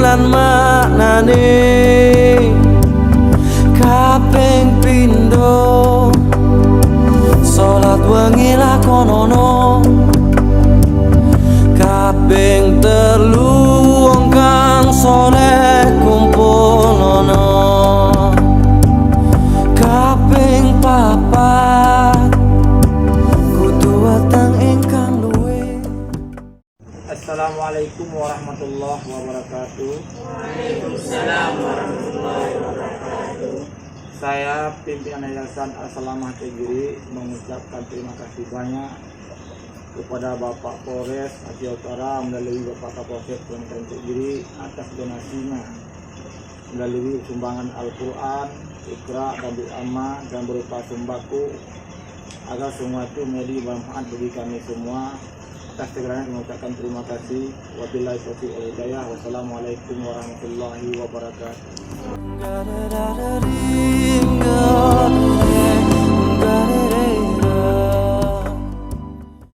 lan maknane. Kaping pindho salat wengi lakonono. Kaping telu wong kang saleh kumpulono. Kaping papat kudu weteng ingkang luwih. Assalamualaikum warahmatullahi wabarakatuh. Waalaikumsalam warahmatullahi wabarakatuh. Saya pimpinan Yayasan Al-Salamah Tegiri mengucapkan terima kasih banyak kepada Bapak Polres Aceh Utara melalui Bapak Kapolsek Kabupaten Tegiri atas donasinya melalui sumbangan Al-Quran, Iqra dan Amma dan berupa sembako agar semua itu menjadi bermanfaat bagi kami semua. Atas segalanya mengucapkan terima kasih. Wabillahi taufiq wal hidayah. Wassalamualaikum warahmatullahi wabarakatuh.